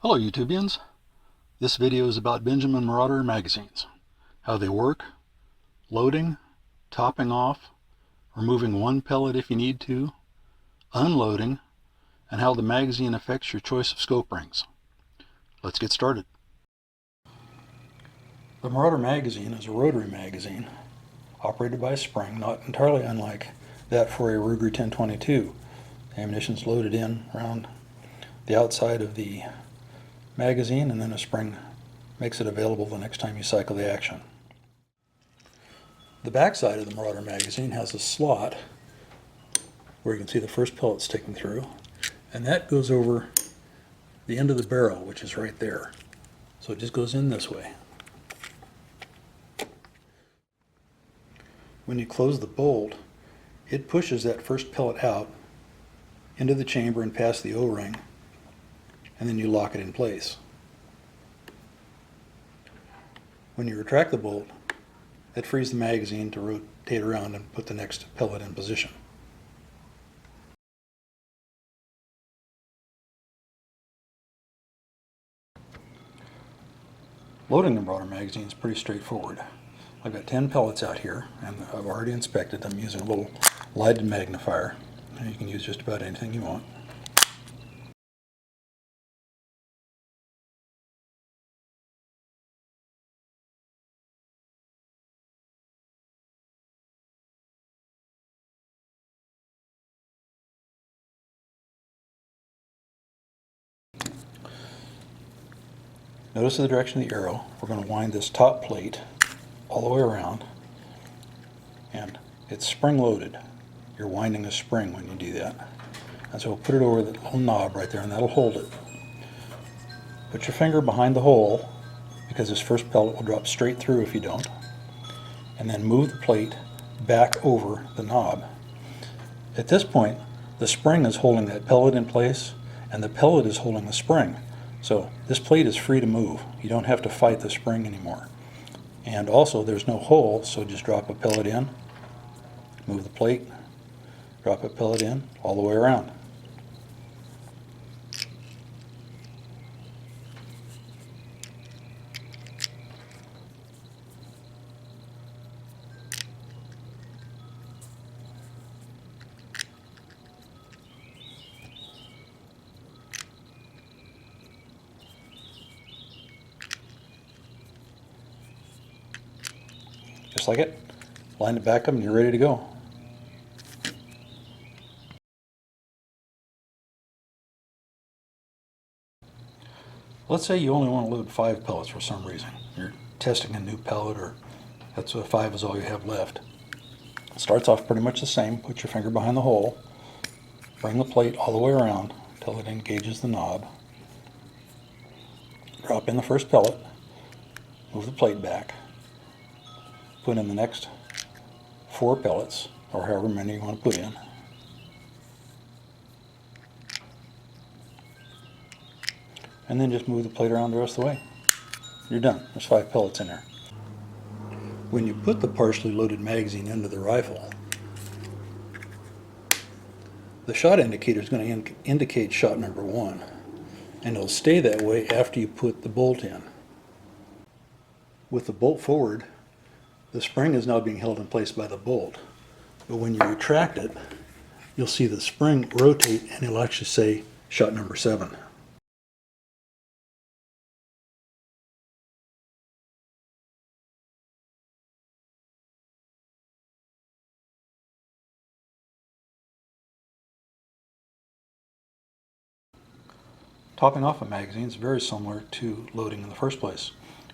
Hello YouTubians. This video is about Benjamin Marauder magazines. How they work, loading, topping off, removing one pellet if you need to, unloading, and how the magazine affects your choice of scope rings. Let's get started. The Marauder magazine is a rotary magazine operated by a spring, not entirely unlike that for a Ruger 1022. The ammunition is loaded in around the outside of the magazine, and then a spring makes it available the next time you cycle the action. The back side of the Marauder magazine has a slot where you can see the first pellet sticking through, and that goes over the end of the barrel, which is right there. So it just goes in this way. When you close the bolt, it pushes that first pellet out into the chamber and past the O-ring, and then you lock it in place. When you retract the bolt, it frees the magazine to rotate around and put the next pellet in position. Loading the Marauder magazine is pretty straightforward. I've got 10 pellets out here, and I've already inspected them using a little lighted magnifier. And you can use just about anything you want. Notice the direction of the arrow. We're going to wind this top plate all the way around, and it's spring loaded. You're winding a spring when you do that. And so we'll put it over the little knob right there, and that'll hold it. Put your finger behind the hole, because this first pellet will drop straight through if you don't, and then move the plate back over the knob. At this point, the spring is holding that pellet in place, and the pellet is holding the spring. So this plate is free to move. You don't have to fight the spring anymore. And also there's no hole, so just drop a pellet in, move the plate, drop a pellet in, all the way around. Just like it. Line it back up and you're ready to go. Let's say you only want to load 5 pellets for some reason. You're testing a new pellet, or that's what 5 is all you have left. It starts off pretty much the same. Put your finger behind the hole, bring the plate all the way around until it engages the knob. Drop in the first pellet, move the plate back, put in the next 4 pellets, or however many you want to put in. And then just move the plate around the rest of the way. You're done. There's 5 pellets in there. When you put the partially loaded magazine into the rifle, the shot indicator is going to indicate shot number 1, and it'll stay that way after you put the bolt in. With the bolt forward, the spring is now being held in place by the bolt, but when you retract it, you'll see the spring rotate and it'll actually say shot number 7. Topping off a magazine is very similar to loading in the first place.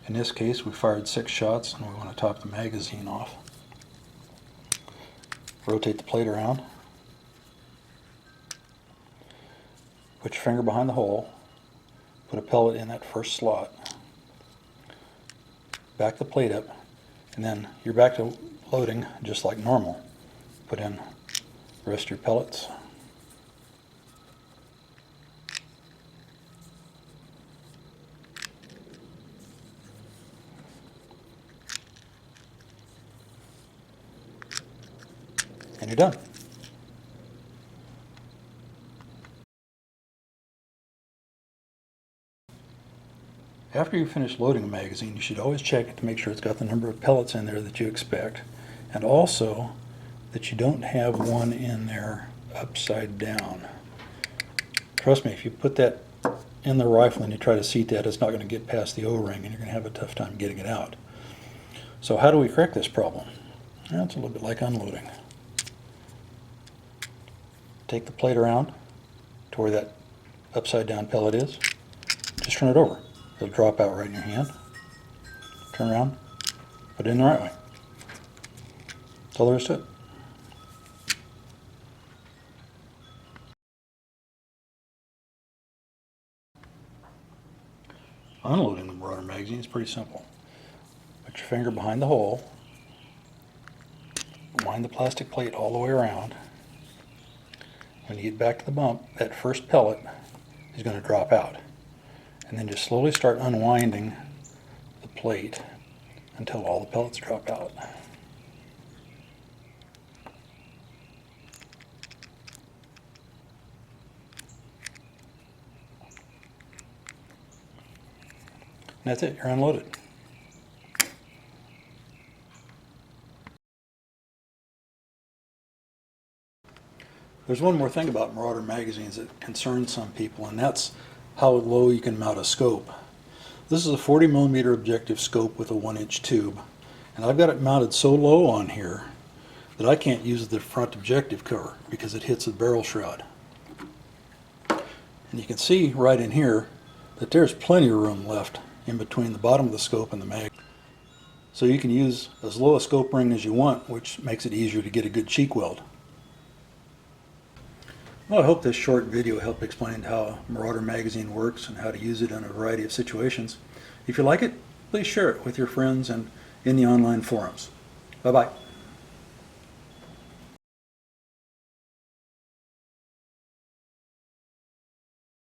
In this case, we fired 6 shots and we want to top the magazine off. Rotate the plate around. Put your finger behind the hole. Put a pellet in that first slot. Back the plate up, and then you're back to loading just like normal. Put in the rest of your pellets. And you're done. After you finish loading a magazine, you should always check it to make sure it's got the number of pellets in there that you expect, and also that you don't have one in there upside down. Trust me, if you put that in the rifle and you try to seat that, it's not going to get past the O-ring and you're going to have a tough time getting it out. So how do we correct this problem? Well, it's a little bit like unloading. Take the plate around to where that upside down pellet is. Just turn it over. It'll drop out right in your hand. Turn around, put it in the right way. That's all there is to it. Unloading the Marauder magazine is pretty simple. Put your finger behind the hole, wind the plastic plate all the way around. When you get back to the bump, that first pellet is going to drop out. And then just slowly start unwinding the plate until all the pellets drop out. And that's it, you're unloaded. There's one more thing about Marauder magazines that concerns some people, and that's how low you can mount a scope. This is a 40mm objective scope with a 1-inch tube, and I've got it mounted so low on here that I can't use the front objective cover because it hits the barrel shroud. And you can see right in here that there's plenty of room left in between the bottom of the scope and the mag. So you can use as low a scope ring as you want, which makes it easier to get a good cheek weld. Well, I hope this short video helped explain how Marauder magazine works and how to use it in a variety of situations. If you like it, please share it with your friends and in the online forums. Bye-bye.